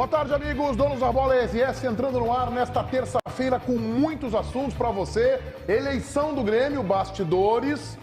Boa tarde, amigos, donos da bola ESS, entrando no ar nesta terça-feira com muitos assuntos para você. Eleição do Grêmio, bastidores,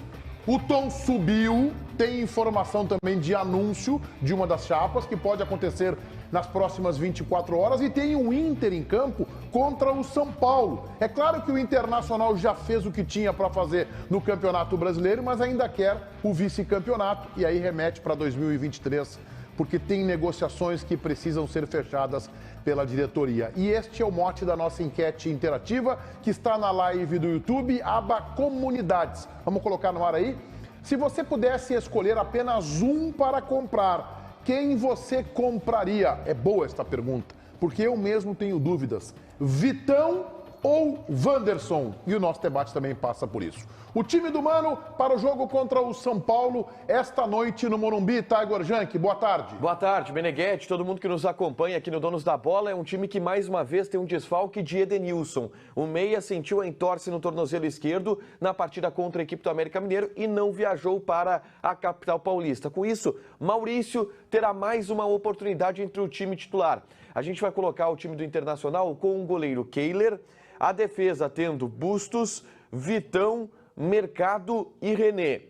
o tom subiu, tem informação também de anúncio de uma das chapas que pode acontecer nas próximas 24 horas e tem o Inter em campo contra o São Paulo. É claro que o Internacional já fez o que tinha para fazer no Campeonato Brasileiro, mas ainda quer o vice-campeonato e aí remete para 2023, porque tem negociações que precisam ser fechadas pela diretoria. E este é o mote da nossa enquete interativa, que está na live do YouTube, aba Comunidades. Vamos colocar no ar aí? Se você pudesse escolher apenas um para comprar, quem você compraria? É boa esta pergunta, porque eu mesmo tenho dúvidas. Vitão ou Wanderson? E o nosso debate também passa por isso. O time do Mano para o jogo contra o São Paulo esta noite no Morumbi. Tiger Junk, boa tarde. Boa tarde, Meneghetti, todo mundo que nos acompanha aqui no Donos da Bola. É um time que mais uma vez tem um desfalque de Edenilson. O meia sentiu a entorse no tornozelo esquerdo na partida contra a equipe do América Mineiro e não viajou para a capital paulista. Com isso, Maurício terá mais uma oportunidade entre o time titular. A gente vai colocar o time do Internacional com o goleiro Kehler, a defesa tendo Bustos, Vitão, Mercado e René.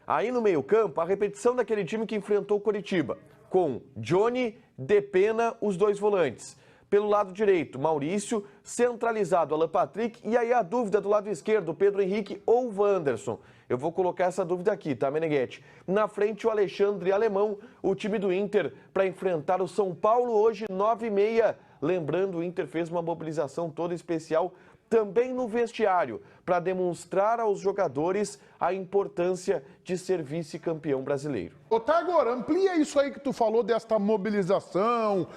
Aí no meio-campo, a repetição daquele time que enfrentou o Coritiba, com Johnny, Depena, os dois volantes. Pelo lado direito, Maurício, centralizado, Alan Patrick, e aí a dúvida do lado esquerdo, Pedro Henrique ou Wanderson. Eu vou colocar essa dúvida aqui, tá, Meneghetti? Na frente, o Alexandre Alemão, o time do Inter, para enfrentar o São Paulo hoje, 9h30. Lembrando, o Inter fez uma mobilização toda especial também no vestiário, para demonstrar aos jogadores a importância de ser vice-campeão brasileiro. Ô, Tagor, amplia isso aí que tu falou desta mobilização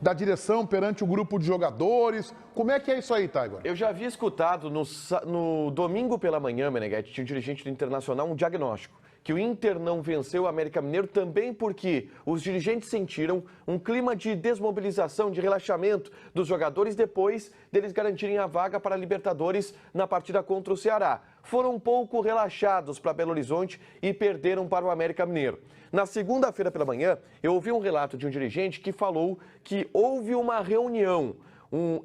da direção perante o grupo de jogadores. Como é que é isso aí, Tagor? Eu já havia escutado no domingo pela manhã, Meneghetti, tinha um dirigente do Internacional, um diagnóstico, que o Inter não venceu o América Mineiro também porque os dirigentes sentiram um clima de desmobilização, de relaxamento dos jogadores depois deles garantirem a vaga para a Libertadores na partida contra o Ceará. Foram um pouco relaxados para Belo Horizonte e perderam para o América Mineiro. Na segunda-feira pela manhã, eu ouvi um relato de um dirigente que falou que houve uma reunião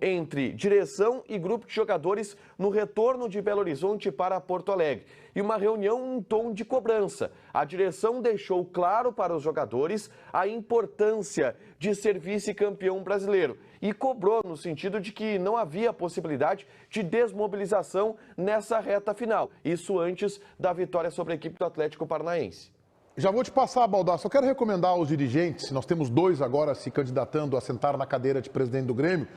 entre direção e grupo de jogadores no retorno de Belo Horizonte para Porto Alegre. E uma reunião em tom de cobrança. A direção deixou claro para os jogadores a importância de ser vice-campeão brasileiro. E cobrou no sentido de que não havia possibilidade de desmobilização nessa reta final. Isso antes da vitória sobre a equipe do Atlético Paranaense. Já vou te passar, Baldasso. Eu quero recomendar aos dirigentes, nós temos dois agora se candidatando a sentar na cadeira de presidente do Grêmio,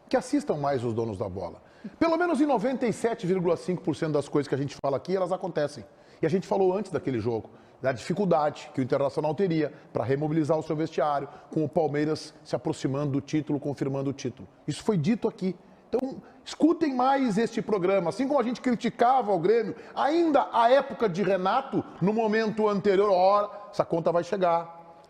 que assistam mais os donos da bola. Pelo menos em 97,5% das coisas que a gente fala aqui, elas acontecem. E a gente falou antes daquele jogo, da dificuldade que o Internacional teria para remobilizar o seu vestiário, com o Palmeiras se aproximando do título, confirmando o título. Isso foi dito aqui. Então, escutem mais este programa. Assim como a gente criticava o Grêmio, ainda à época de Renato, no momento anterior, ora, essa conta vai chegar,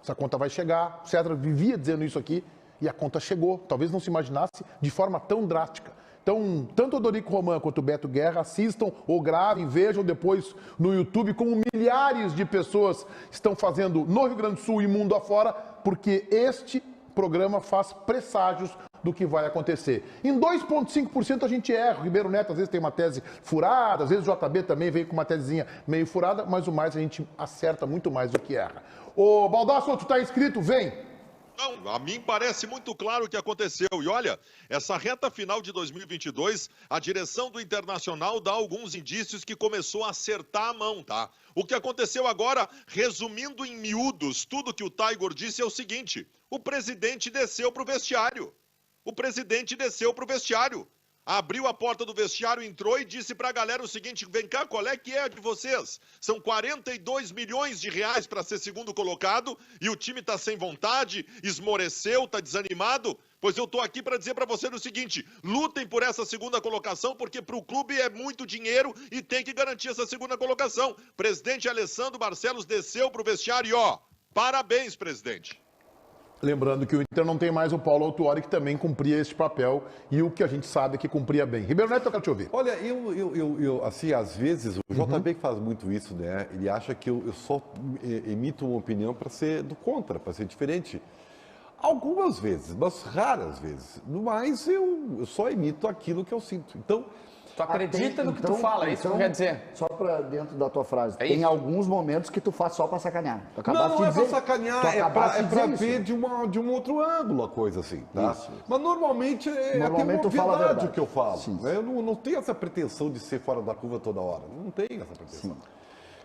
O César vivia dizendo isso aqui e a conta chegou. Talvez não se imaginasse de forma tão drástica. Então, tanto o Dorico Roman quanto o Beto Guerra assistam ou gravem, vejam depois no YouTube como milhares de pessoas estão fazendo no Rio Grande do Sul e mundo afora, porque este programa faz presságios do que vai acontecer. Em 2,5% a gente erra. O Ribeiro Neto às vezes tem uma tese furada, às vezes o JB também vem com uma tesezinha meio furada, mas o mais a gente acerta muito mais do que erra. Ô, Baldasso, tu tá inscrito? Vem! Não, a mim parece muito claro o que aconteceu. E olha, essa reta final de 2022, a direção do Internacional dá alguns indícios que começou a acertar a mão, tá? O que aconteceu agora, resumindo em miúdos, tudo que o Tiger disse é o seguinte: o presidente desceu pro vestiário. Abriu a porta do vestiário, entrou e disse para a galera o seguinte: vem cá, qual é que é a de vocês? São 42 milhões de reais para ser segundo colocado e o time está sem vontade, esmoreceu, está desanimado? Pois eu estou aqui para dizer para vocês o seguinte: lutem por essa segunda colocação, porque para o clube é muito dinheiro e tem que garantir essa segunda colocação. Presidente Alessandro Barcelos desceu para o vestiário e ó, parabéns, presidente. Lembrando que o Inter não tem mais o Paulo Autuori, que também cumpria esse papel, e o que a gente sabe é que cumpria bem. Ribeiro Neto, eu quero te ouvir. Olha, eu assim, às vezes, o JB que faz muito isso, né? Ele acha que eu só emito uma opinião para ser do contra, para ser diferente. Algumas vezes, mas raras vezes. Mas eu só imito aquilo que eu sinto. Então, tu acredita no que tu fala, é isso que quer dizer? Só para dentro da tua frase. É tem isso? alguns momentos que tu faz só para sacanear. Tu não acabaste é de pra dizer- sacanear, tu é acabaste pra de dizer ver isso. de um outro ângulo a coisa assim, tá? Isso. Mas normalmente é Normalmente até tu fala a obviedade verdade. o que eu falo. Sim. Né? Eu não tenho essa pretensão de ser fora da curva toda hora. Não tenho essa pretensão.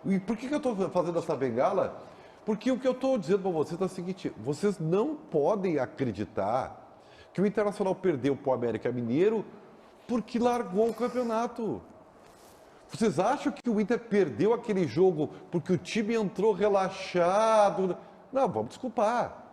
E por que eu estou fazendo essa bengala? Porque o que eu estou dizendo para vocês é o seguinte, vocês não podem acreditar que o Internacional perdeu para o América Mineiro porque largou o campeonato. Vocês acham que o Inter perdeu aquele jogo porque o time entrou relaxado? Não, vamos desculpar.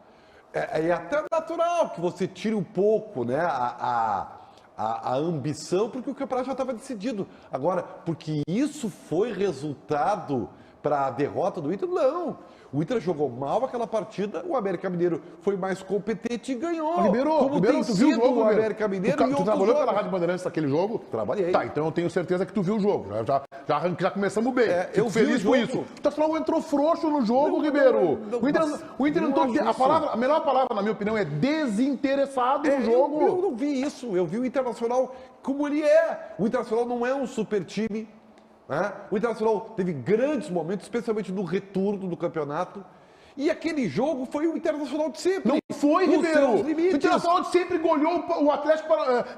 É até natural que você tire um pouco, né, a ambição, porque o campeonato já estava decidido. Agora, porque isso foi resultado para a derrota do Inter? Não. O Inter jogou mal aquela partida, o América Mineiro foi mais competente e ganhou. Ribeiro, Como tem tu viu o sido jogo, o Ribeiro? América Mineiro Tu e outros trabalhou pela jogos. Rádio Bandeirantes naquele jogo? Trabalhei. Tá, então eu tenho certeza que tu viu o jogo. Já começamos bem. eu Fico vi feliz o com jogo. isso. O Internacional entrou frouxo no jogo, Não, Ribeiro. não, O Inter não entrou... acho isso. A melhor palavra, na minha opinião, é desinteressado no jogo. Eu não vi isso. Eu vi o Internacional como ele é. O Internacional não é um super time. Né? O Internacional teve grandes momentos, especialmente no retorno do campeonato. E aquele jogo foi o Internacional de sempre. Não foi, Nos Ribeiro. seus limites. O Internacional sempre goleou o Atlético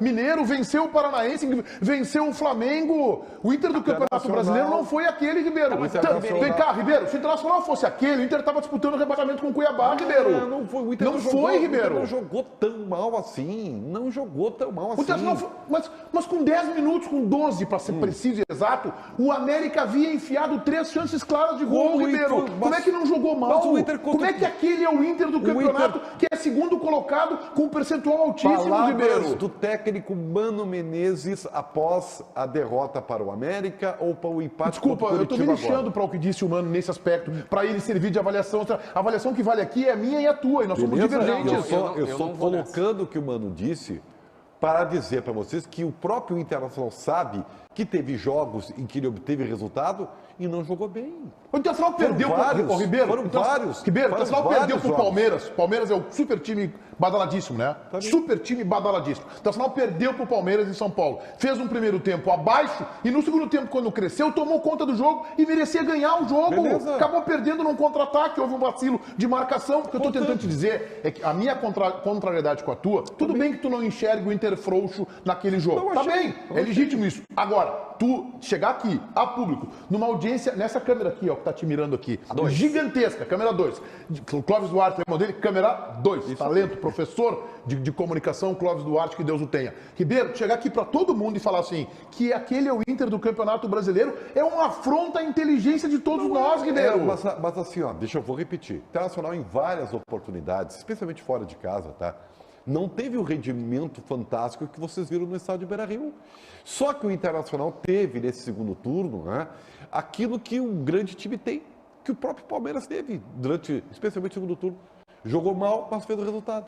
Mineiro, venceu o Paranaense, venceu o Flamengo. O Inter do Campeonato Internacional. Brasileiro não foi aquele, Ribeiro. O Internacional- Vem cá, Ribeiro. Se o Internacional fosse aquele, o Inter estava disputando o rebaixamento com o Cuiabá, Ribeiro. Não foi. O Inter Não jogou- foi, O Inter Ribeiro. não jogou tão mal assim. Não jogou tão mal assim. O Internacional mas com 10 minutos, com 12, para ser preciso e exato, o América havia enfiado 3 chances claras de gol, O Inter- Ribeiro. Como é que não jogou mal? mas o Inter contra- Como é que aquele é o Inter do campeonato, que é segundo colocado com um percentual altíssimo, Palavras Ribeiro? do técnico Mano Menezes após a derrota para o América ou para o empate Desculpa, contra o eu tô me Curitiba lixando para o que disse o Mano nesse aspecto, para ele servir de avaliação. A avaliação que vale aqui é a minha e a tua, e nós somos Beleza? divergentes. Eu eu só não vou nessa. colocando o que o Mano disse para dizer para vocês que o próprio Internacional sabe que teve jogos em que ele obteve resultado e não jogou bem. O Internacional perdeu vários, pro Ribeiro. foram o Internacional- vários, Ribeiro, o foram Internacional vários perdeu pro jogos. Palmeiras. Palmeiras é o super time badaladíssimo, né? Super time badaladíssimo. O Internacional perdeu pro Palmeiras em São Paulo. Fez um primeiro tempo abaixo e no segundo tempo, quando cresceu, tomou conta do jogo e merecia ganhar o jogo. Beleza. Acabou perdendo num contra-ataque, houve um vacilo de marcação. O que eu tô tentando te dizer é que a minha contrariedade com a tua, tudo bem que tu não enxerga o Inter frouxo naquele jogo. Não Tá achei. bem, é legítimo isso. Agora, tu chegar aqui, a público, numa audiência, nessa câmera aqui, ó, que tá te mirando aqui, gigantesca, câmera 2. Clóvis Duarte, lembra dele? Câmera 2. Talento, professor de comunicação, Clóvis Duarte, que Deus o tenha. Ribeiro, chegar aqui pra todo mundo e falar assim, que aquele é o Inter do Campeonato Brasileiro, é uma afronta à inteligência de todos nós, Ribeiro. Mas assim, ó, vou repetir. Internacional em várias oportunidades, especialmente fora de casa, tá? Não teve o rendimento fantástico que vocês viram no estádio Beira-Rio. Só que o Internacional teve, nesse segundo turno, né, aquilo que um grande time tem, que o próprio Palmeiras teve, especialmente no segundo turno. Jogou mal, mas fez o resultado.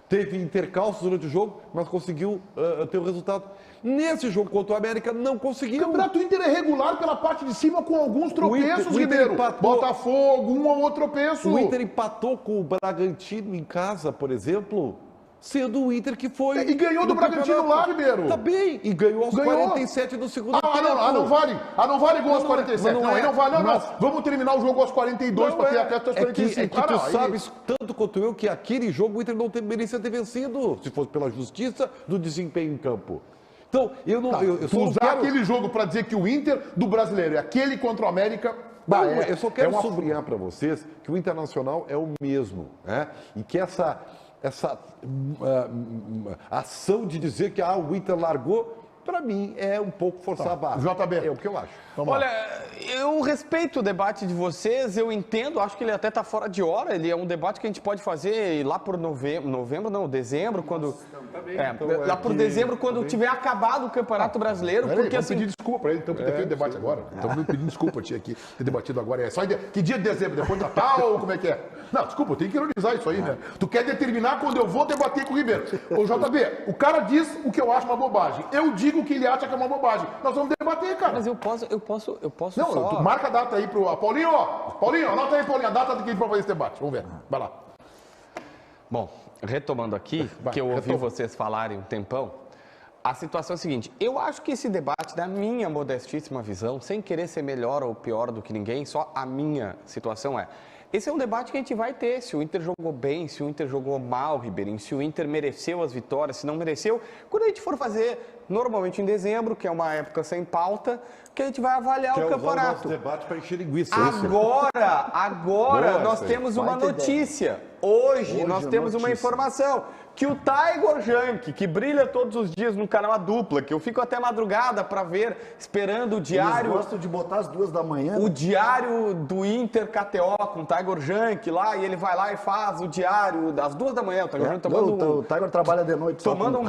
Teve intercalços durante o jogo, mas conseguiu ter o resultado. Nesse jogo contra o América, não O conseguiu. Campeonato Inter é regular pela parte de cima com alguns tropeços, o Inter Ribeiro. empatou. Botafogo, um ou outro tropeço. O Inter empatou com o Bragantino em casa, por exemplo, sendo o Inter que foi... E ganhou do no Bragantino campeonato. lá, Ribeiro. Tá bem, e ganhou aos Ganhou. 47 do segundo tempo. Não vale. Não vale gol aos Não, não é. 47. Não Não, aí é. não vale. Não. Mas- Vamos terminar o jogo aos 42 Não para ter é. até aos É 45. que tu aí- sabes tanto quanto eu que aquele jogo o Inter não merecia ter vencido, se fosse pela justiça do desempenho em campo. Então, eu não... eu Tu só não usar quero... aquele jogo para dizer que o Inter do brasileiro é aquele contra o América. Não, eu só quero uma- sublinhar para vocês que o Internacional é o mesmo, né? E que essa ação de dizer que o Inter largou, para mim é um pouco forçar a barra. JB. É o que eu acho. Vamos lá. Olha, eu respeito o debate de vocês, eu entendo, acho que ele até está fora de hora, ele é um debate que a gente pode fazer lá por dezembro, quando... lá por dezembro, quando tiver acabado o Campeonato Brasileiro, Peraí, porque vamos assim... pedir desculpa para ele, então, por ter feito o debate agora. Estamos pedindo desculpa, tia, aqui, ter debatido agora. Que dia de dezembro? Depois do Natal? Como é que é? Não, desculpa, eu tenho que ironizar isso aí, né? Tu quer determinar quando eu vou debater com o Ribeiro. Ô, JB, o cara diz o que eu acho uma bobagem. Eu digo o que ele acha que é uma bobagem. Nós vamos debater, cara. Mas eu posso Não, só... tu marca a data aí pro... Paulinho, anota aí, Paulinho, a data que pra fazer esse debate. Vamos ver. Vai lá. Bom, retomando aqui, que eu ouvi vocês falarem um tempão, a situação é a seguinte, eu acho que esse debate, na minha modestíssima visão, sem querer ser melhor ou pior do que ninguém, só a minha situação esse é um debate que a gente vai ter, se o Inter jogou bem, se o Inter jogou mal, Ribeirinho, se o Inter mereceu as vitórias, se não mereceu. Quando a gente for fazer, normalmente em dezembro, que é uma época sem pauta, que a gente vai avaliar o campeonato. Debate para encher linguiça. Agora nós temos uma notícia. Hoje nós temos uma informação que o Taigor Jank, que brilha todos os dias no canal A Dupla, que eu fico até madrugada para ver, esperando o diário... Eles gostam de botar às 2 da manhã. O diário do Inter KTO com o Taigor Jank lá, e ele vai lá e faz o diário às 2 da manhã. O Taigor Jank tomando o Taigor trabalha de noite. Tomando um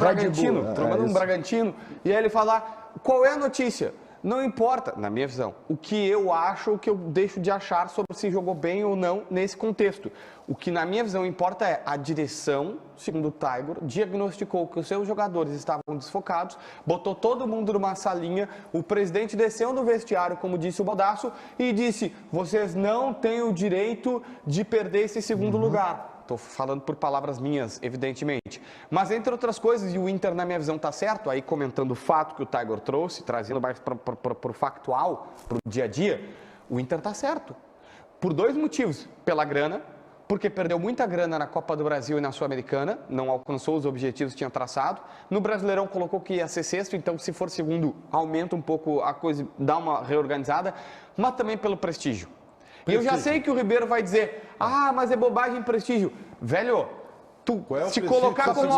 Bragantino. E aí ele fala, qual é a notícia? Não importa, na minha visão, o que eu acho, o que eu deixo de achar sobre se jogou bem ou não nesse contexto. O que, na minha visão, importa é a direção, segundo o Taigor, diagnosticou que os seus jogadores estavam desfocados, botou todo mundo numa salinha, o presidente desceu no vestiário, como disse o Baldasso, e disse, vocês não têm o direito de perder esse segundo lugar. Estou falando por palavras minhas, evidentemente. Mas, entre outras coisas, e o Inter, na minha visão, está certo, aí comentando o fato que o Taigor trouxe, trazendo mais para o factual, para o dia a dia, o Inter está certo. Por 2 motivos. Pela grana, porque perdeu muita grana na Copa do Brasil e na Sul-Americana, não alcançou os objetivos que tinha traçado. No Brasileirão colocou que ia ser sexto, então se for segundo, aumenta um pouco a coisa, dá uma reorganizada, mas também pelo prestígio. E eu já sei que o Ribeiro vai dizer, mas é bobagem prestígio. Velho, tu se colocar como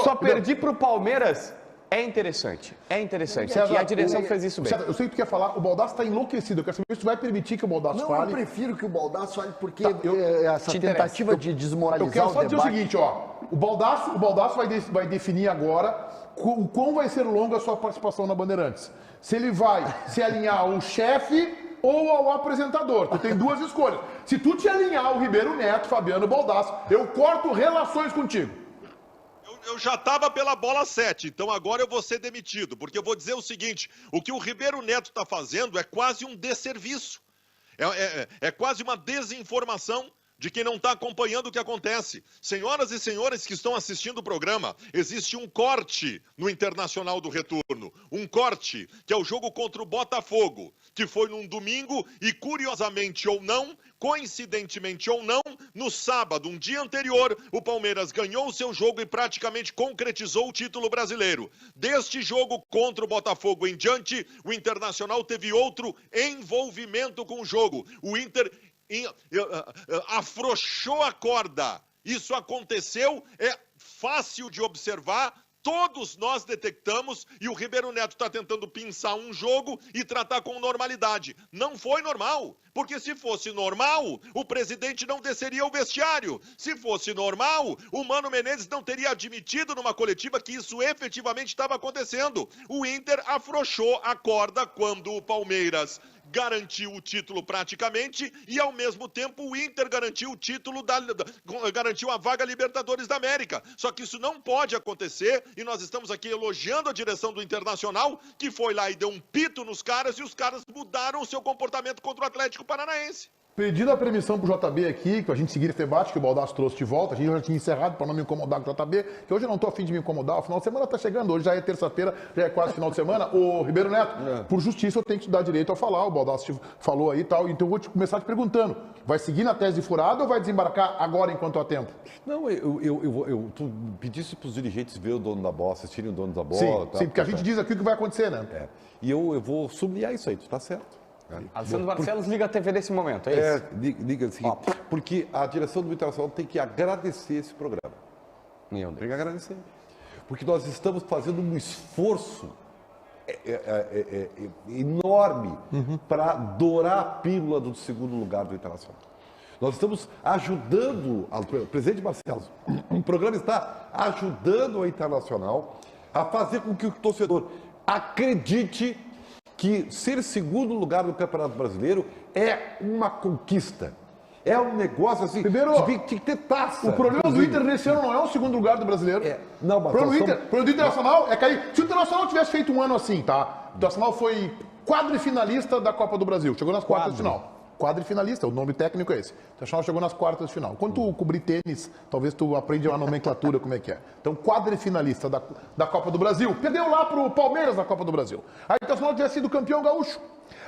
só perdi pro Palmeiras, é interessante. É interessante. E a direção fez isso bem. Eu sei que tu quer falar, o Baldasso está enlouquecido. Eu quero saber se tu vai permitir que o Baldasso fale. Não, eu prefiro que o Baldasso fale, porque essa tentativa de desmoralizar o debate... Eu quero só dizer o seguinte, o Baldasso vai definir agora o quão vai ser longa a sua participação na Bandeirantes. Se ele vai se alinhar ao chefe ou ao apresentador. Tu tem 2 escolhas. Se tu te alinhar ao Ribeiro Neto, Fabiano Baldasso, eu corto relações contigo. Eu já estava pela bola 7, então agora eu vou ser demitido, porque eu vou dizer o seguinte, o que o Ribeiro Neto está fazendo é quase um desserviço, é quase uma desinformação de quem não está acompanhando o que acontece. Senhoras e senhores que estão assistindo o programa, existe um corte no Internacional do Retorno. Um corte, que é o jogo contra o Botafogo, que foi num domingo e, curiosamente ou não, coincidentemente ou não, no sábado, um dia anterior, o Palmeiras ganhou o seu jogo e praticamente concretizou o título brasileiro. Deste jogo contra o Botafogo em diante, o Internacional teve outro envolvimento com o jogo. O Inter afrouxou a corda. Isso aconteceu, é fácil de observar, todos nós detectamos, e o Ribeiro Neto está tentando pinçar um jogo e tratar com normalidade. Não foi normal, porque se fosse normal, o presidente não desceria o vestiário. Se fosse normal, o Mano Menezes não teria admitido numa coletiva que isso efetivamente estava acontecendo. O Inter afrouxou a corda quando o Palmeiras garantiu o título praticamente e, ao mesmo tempo, o Inter garantiu o título, garantiu a vaga Libertadores da América. Só que isso não pode acontecer e nós estamos aqui elogiando a direção do Internacional, que foi lá e deu um pito nos caras e os caras mudaram o seu comportamento contra o Atlético Paranaense. Pedindo a permissão pro JB aqui, que a gente seguir esse debate que o Baldasso trouxe de volta, a gente já tinha encerrado para não me incomodar com o JB, que hoje eu não estou a fim de me incomodar, o final de semana está chegando, hoje já é terça-feira, já é quase final de semana. Ô, Ribeiro Neto, por justiça eu tenho que te dar direito a falar, o Baldasso falou aí e tal, então eu vou começar te perguntando, vai seguir na tese furada ou vai desembarcar agora enquanto há tempo? Não, tu pedisse para os dirigentes ver o dono da bola, assistirem o dono da bola. Sim, porque a gente diz aqui o que vai acontecer, né? E eu vou sublinhar isso aí, tu tá certo. Alessandro Barcelos liga a TV nesse momento, é isso? Liga assim, porque a direção do Internacional tem que agradecer esse programa. Meu Deus. Tem que agradecer. Porque nós estamos fazendo um esforço enorme para dourar a pílula do segundo lugar do Internacional. Nós estamos ajudando, o presidente Barcelos, o programa está ajudando o Internacional a fazer com que o torcedor acredite que ser segundo lugar no Campeonato Brasileiro é uma conquista. É um negócio assim, Ribeiro, tinha que ter taça. O problema do Inter nesse ano não é o segundo lugar do Brasileiro. Não, mas o problema do Internacional é cair. Se o Internacional tivesse feito um ano assim, tá? O Internacional foi quadrifinalista da Copa do Brasil, chegou nas quartas de final. quadrifinalista, o nome técnico é esse. O Internacional chegou nas quartas de final. Quando tu cobrir tênis, talvez tu aprende a nomenclatura como é que é. Então, quadrifinalista da Copa do Brasil. Perdeu lá pro Palmeiras na Copa do Brasil. Aí o Internacional tivesse sido campeão gaúcho.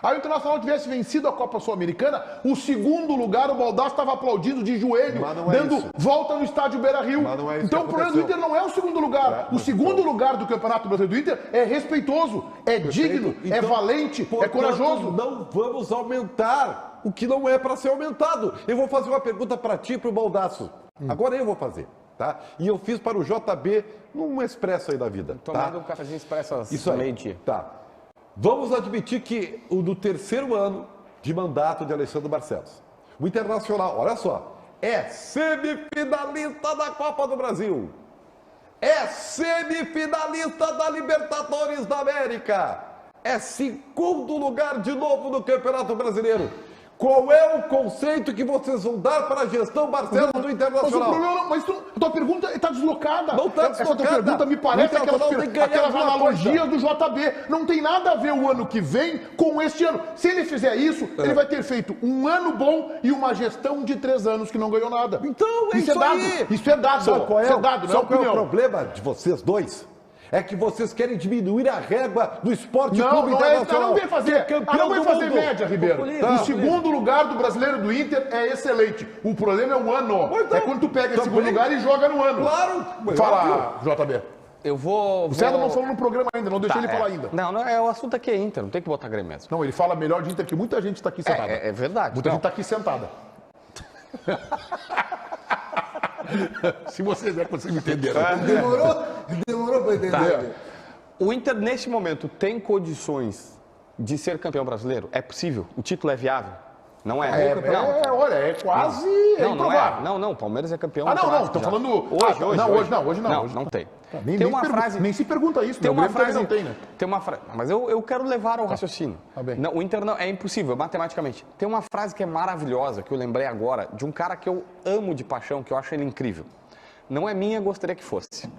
Aí o Internacional tivesse vencido a Copa Sul-Americana, o segundo lugar, o Baldasso estava aplaudindo de joelho, dando volta no estádio Beira-Rio. Então o problema do Inter não é o segundo lugar. O segundo lugar do Campeonato Brasileiro do Inter é respeitoso, é digno, é valente, é corajoso. Não vamos aumentar o que não é para ser aumentado. Eu vou fazer uma pergunta para ti e para o Baldasso. Agora eu vou fazer. Tá? E eu fiz para o JB num expresso aí da vida. Tomando um cafezinho expresso isso aí. meio-dia. Tá. Vamos admitir que no terceiro ano de mandato de Alexandre Barcelos, o Internacional, olha só, é semifinalista da Copa do Brasil. É semifinalista da Libertadores da América. É segundo lugar de novo no Campeonato Brasileiro. Qual é o conceito que vocês vão dar para a gestão Barcelos do Internacional? Mas a tua pergunta está deslocada. Não está deslocada. Essa tua pergunta me parece aquelas analogias do JB. Não tem nada a ver o ano que vem com este ano. Se ele fizer isso, ele vai ter feito um ano bom e uma gestão de 3 anos que não ganhou nada. Então, isso dado. aí. Isso é dado. Sabe qual é, isso é dado, sabe qual é o problema de vocês dois? É que vocês querem diminuir a régua do Esporte Clube Internacional. Não vem fazer, não vem fazer média, Ribeiro. O segundo lugar do Brasileiro do Inter é excelente. O problema é o ano. Então, é quando tu pega esse segundo lugar e joga no ano. Claro. Fala, JB. Eu vou... O César não falou no programa ainda, não deixei ele falar ainda. Não, o assunto aqui é Inter, não tem que botar Grêmio mesmo. Não, ele fala melhor de Inter que muita gente está aqui sentada. É verdade. Muita gente está aqui sentada. Se vocês conseguem entender. Demorou para entender. Tá. O Inter, neste momento, tem condições de ser campeão brasileiro? É possível? O título é viável? Não é? Olha, é quase improvável. Não, o Palmeiras é campeão. Não, estou falando... Hoje não. Não tem. Tem uma frase... Nem se pergunta isso, tem uma frase, não tem, né? Tem uma frase... Mas eu quero levar ao raciocínio. Tá bem. Não, o Inter não, é impossível, matematicamente. Tem uma frase que é maravilhosa, que eu lembrei agora, de um cara que eu amo de paixão, que eu acho ele incrível. Não é minha, gostaria que fosse.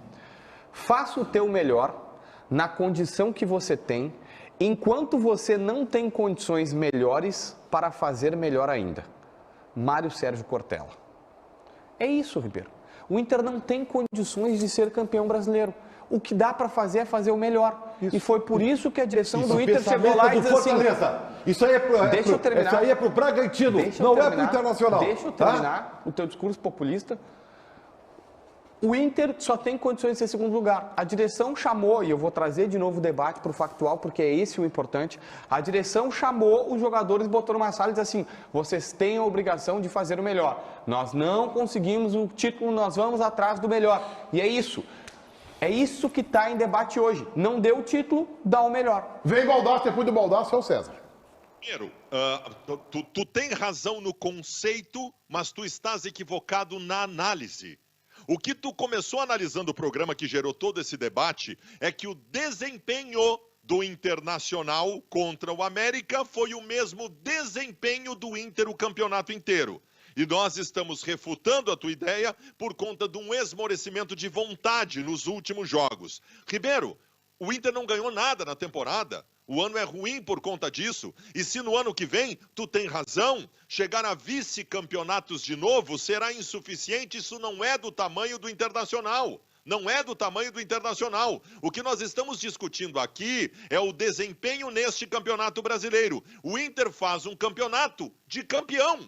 Faça o teu melhor na condição que você tem, enquanto você não tem condições melhores para fazer melhor ainda. Mário Sérgio Cortella. É isso, Ribeiro. O Inter não tem condições de ser campeão brasileiro. O que dá para fazer é fazer o melhor. Isso. E foi por isso que a direção do Inter chegou lá e disse assim... Isso aí é pro Bragantino, não é pro Internacional. Deixa eu terminar o teu discurso populista. O Inter só tem condições de ser segundo lugar. A direção chamou, e eu vou trazer de novo o debate para o factual, porque é esse o importante. A direção chamou os jogadores, botou numa sala e disse assim: vocês têm a obrigação de fazer o melhor. Nós não conseguimos o título, nós vamos atrás do melhor. E é isso. É isso que está em debate hoje. Não deu o título, dá o melhor. Vem Baldasso, depois do Baldasso é o César. Primeiro, tu tem razão no conceito, mas tu estás equivocado na análise. O que tu começou analisando o programa que gerou todo esse debate é que o desempenho do Internacional contra o América foi o mesmo desempenho do Inter o campeonato inteiro. E nós estamos refutando a tua ideia por conta de um esmorecimento de vontade nos últimos jogos. Ribeiro, o Inter não ganhou nada na temporada. O ano é ruim por conta disso. E se no ano que vem, tu tem razão, chegar a vice-campeonatos de novo será insuficiente. Isso não é do tamanho do Internacional. Não é do tamanho do Internacional. O que nós estamos discutindo aqui é o desempenho neste campeonato brasileiro. O Inter faz um campeonato de campeão.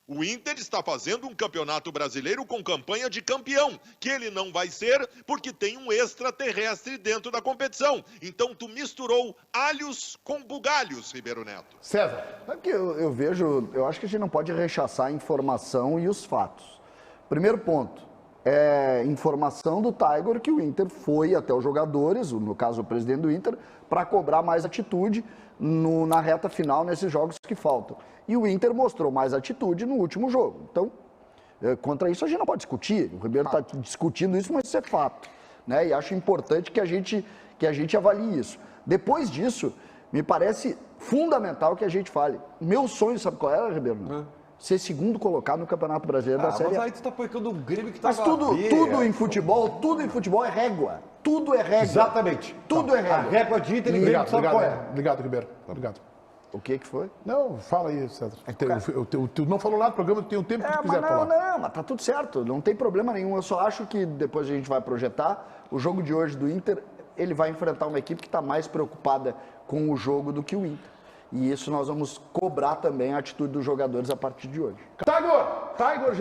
O Inter está fazendo um campeonato brasileiro com campanha de campeão, que ele não vai ser porque tem um extraterrestre dentro da competição. Então tu misturou alhos com bugalhos, Ribeiro Neto. César. Sabe que eu acho que a gente não pode rechaçar a informação e os fatos. Primeiro ponto, é informação do Tiger que o Inter foi até os jogadores, no caso o presidente do Inter, para cobrar mais atitude na reta final nesses jogos que faltam. E o Inter mostrou mais atitude no último jogo. Então, contra isso a gente não pode discutir. O Ribeiro está discutindo isso, mas isso é fato. Né? E acho importante que a gente avalie isso. Depois disso, me parece fundamental que a gente fale. Meu sonho, sabe qual era, Ribeiro? Ser segundo colocado no Campeonato Brasileiro da Série A. Mas aí tu tá apoiando um Grêmio que tá... Mas tudo em futebol é régua. Tudo é régua. Exatamente. Tudo é régua. A régua de Inter e Grêmio sabe qual é. Obrigado, Ribeiro. Obrigado. O que foi? Não, fala aí, César. Tu não falou nada do programa, tu tem o tempo que tu quiser falar. Não, mas tá tudo certo, não tem problema nenhum. Eu só acho que depois a gente vai projetar o jogo de hoje do Inter, ele vai enfrentar uma equipe que está mais preocupada com o jogo do que o Inter. E isso nós vamos cobrar também a atitude dos jogadores a partir de hoje. Tiger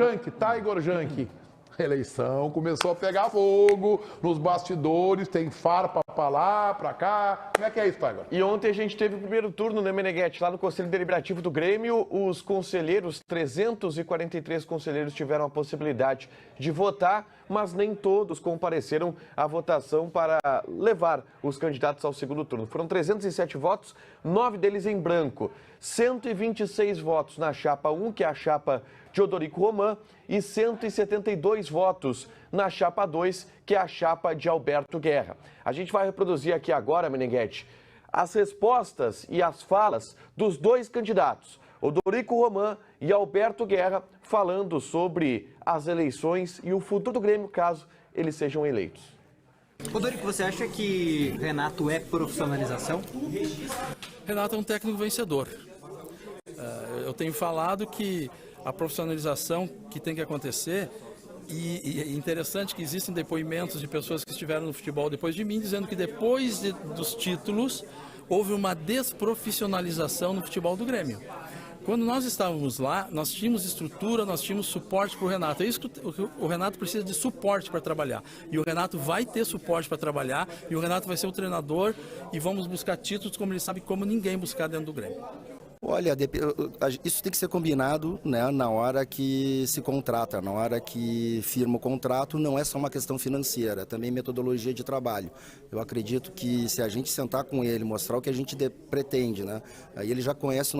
Junk. A eleição começou a pegar fogo nos bastidores, tem farpa pra lá, pra cá. Como é que é isso, Tiger? E ontem a gente teve o primeiro turno, né, Meneghetti? Lá no Conselho Deliberativo do Grêmio, os conselheiros, 343 conselheiros tiveram a possibilidade de votar, mas nem todos compareceram à votação para levar os candidatos ao segundo turno. Foram 307 votos, 9 deles em branco. 126 votos na chapa 1, que é a chapa de Odorico Roman, e 172 votos na chapa 2, que é a chapa de Alberto Guerra. A gente vai reproduzir aqui agora, Meneghetti, as respostas e as falas dos dois candidatos, Odorico Roman e Alberto Guerra, falando sobre as eleições e o futuro do Grêmio, caso eles sejam eleitos. Odorico, você acha que Renato é profissionalização? Renato é um técnico vencedor. Eu tenho falado que a profissionalização que tem que acontecer, e é interessante que existem depoimentos de pessoas que estiveram no futebol depois de mim, dizendo que depois dos títulos houve uma desprofissionalização no futebol do Grêmio. Quando nós estávamos lá, nós tínhamos estrutura, nós tínhamos suporte para o Renato. É isso que o Renato precisa de suporte para trabalhar. E o Renato vai ter suporte para trabalhar, e o Renato vai ser o treinador, e vamos buscar títulos como ele sabe, como ninguém buscar dentro do Grêmio. Olha, isso tem que ser combinado, né, na hora que se contrata, na hora que firma o contrato. Não é só uma questão financeira, é também metodologia de trabalho. Eu acredito que se a gente sentar com ele, mostrar o que a gente pretende, né, aí ele já conhece o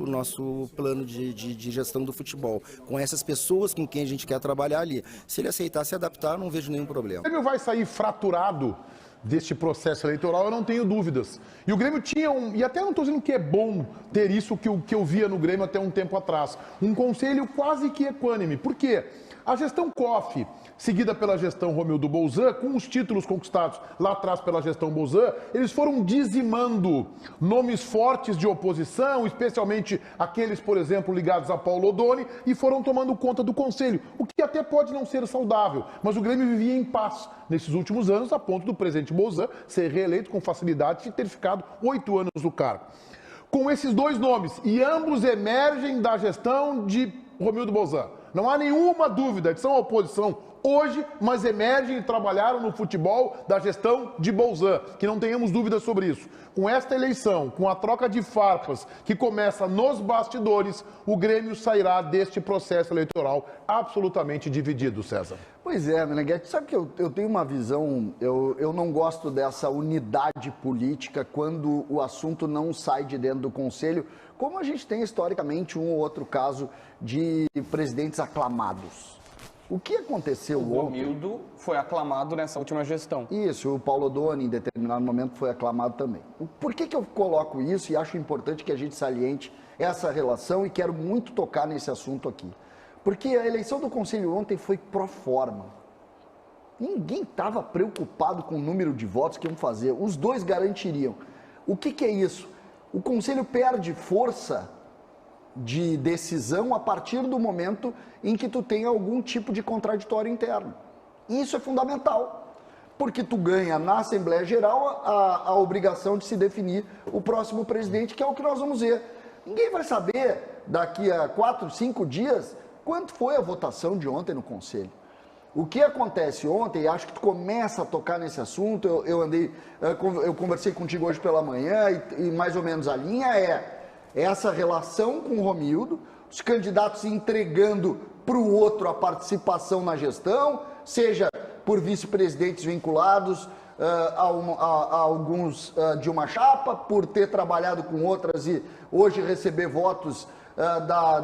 nosso plano de gestão do futebol, conhece as pessoas com quem a gente quer trabalhar ali. Se ele aceitar se adaptar, não vejo nenhum problema. O Grêmio vai sair fraturado deste processo eleitoral, eu não tenho dúvidas. E o Grêmio tinha e até não estou dizendo que é bom ter isso que eu via no Grêmio até um tempo atrás, um conselho quase que equânime. Por quê? A gestão Koff, seguida pela gestão Romildo Bolzan, com os títulos conquistados lá atrás pela gestão Bolzan, eles foram dizimando nomes fortes de oposição, especialmente aqueles, por exemplo, ligados a Paulo Odoni, e foram tomando conta do conselho, o que até pode não ser saudável, mas o Grêmio vivia em paz nesses últimos anos, a ponto do presidente Bolzan ser reeleito com facilidade e ter ficado 8 anos no cargo. Com esses dois nomes, e ambos emergem da gestão de Romildo Bolzan. Não há nenhuma dúvida, eles são a oposição hoje, mas emergem e trabalharam no futebol da gestão de Bolzan, que não tenhamos dúvidas sobre isso. Com esta eleição, com a troca de farpas que começa nos bastidores, o Grêmio sairá deste processo eleitoral absolutamente dividido, César. Pois é, Meneghetti, sabe que eu tenho uma visão, eu não gosto dessa unidade política quando o assunto não sai de dentro do Conselho, como a gente tem historicamente um ou outro caso de presidentes aclamados. O que aconteceu ontem? O Romildo foi aclamado nessa última gestão. Isso, o Paulo Odoni, em determinado momento, foi aclamado também. Por que eu coloco isso e acho importante que a gente saliente essa relação e quero muito tocar nesse assunto aqui? Porque a eleição do Conselho ontem foi pro forma. Ninguém estava preocupado com o número de votos que iam fazer. Os dois garantiriam. O que é isso? O Conselho perde força de decisão a partir do momento em que tu tem algum tipo de contraditório interno. Isso é fundamental, porque tu ganha na Assembleia Geral a obrigação de se definir o próximo presidente, que é o que nós vamos ver. Ninguém vai saber daqui a 4, 5 dias quanto foi a votação de ontem no Conselho. O que acontece ontem, acho que tu começa a tocar nesse assunto, eu conversei contigo hoje pela manhã e mais ou menos a linha é essa relação com o Romildo, os candidatos entregando para o outro a participação na gestão, seja por vice-presidentes vinculados a alguns de uma chapa, por ter trabalhado com outras e hoje receber votos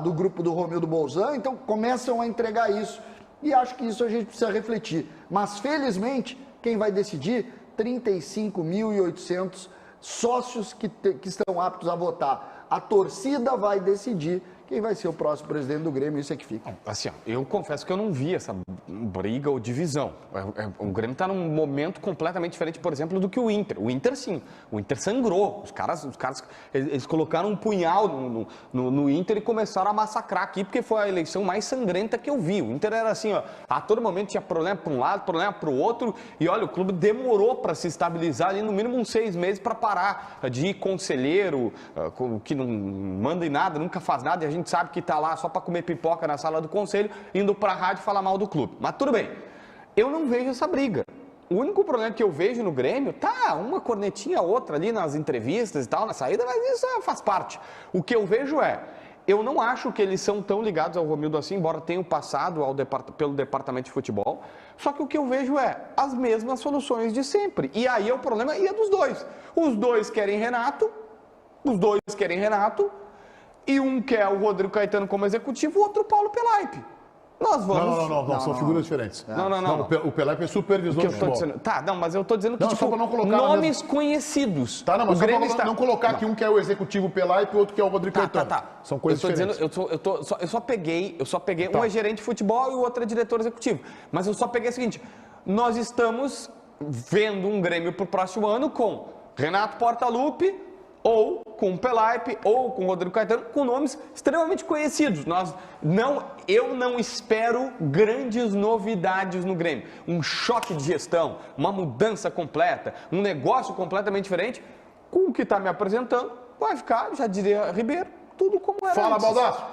do grupo do Romildo Bolzan, então começam a entregar isso. E acho que isso a gente precisa refletir. Mas, felizmente, quem vai decidir? 35.800 sócios que estão aptos a votar. A torcida vai decidir quem vai ser o próximo presidente do Grêmio, isso é que fica. Assim, ó, eu confesso que eu não vi essa briga ou divisão. O Grêmio está num momento completamente diferente, por exemplo, do que o Inter. O Inter, sim. O Inter sangrou. Os caras eles colocaram um punhal no Inter e começaram a massacrar aqui, porque foi a eleição mais sangrenta que eu vi. O Inter era assim, ó, a todo momento tinha problema para um lado, problema para o outro, e olha, o clube demorou para se estabilizar ali, no mínimo uns 6 meses para parar de conselheiro, que não manda em nada, nunca faz nada, e a gente sabe que está lá só para comer pipoca na sala do conselho, indo para a rádio falar mal do clube. Mas tudo bem, eu não vejo essa briga. O único problema que eu vejo no Grêmio, tá, uma cornetinha outra ali nas entrevistas e tal, na saída, mas isso faz parte. O que eu vejo eu não acho que eles são tão ligados ao Romildo assim, embora tenham passado pelo departamento de futebol, só que o que eu vejo as mesmas soluções de sempre. E aí o problema é dos dois. Os dois querem Renato, e um quer o Rodrigo Caetano como executivo, o outro o Paulo Pelaipe. Nós vamos... Não, são figuras diferentes. Não. O Pelaipe é supervisor de futebol. Dizendo, tá, não, mas eu tô dizendo que não, só pra não colocar nomes conhecidos. Tá, não, mas só não colocar que um quer o executivo Pelaipe e o outro quer o Rodrigo Caetano. Tá. São coisas diferentes. Eu só peguei um é gerente de futebol e o outro é diretor executivo. Mas eu só peguei o seguinte, nós estamos vendo um Grêmio pro próximo ano com Renato Portaluppi, ou com o Pelaipe, ou com o Rodrigo Caetano, com nomes extremamente conhecidos. Eu não espero grandes novidades no Grêmio. Um choque de gestão, uma mudança completa, um negócio completamente diferente. Com o que está me apresentando, vai ficar, já diria Ribeiro, tudo como era Fala, antes. Baldasso.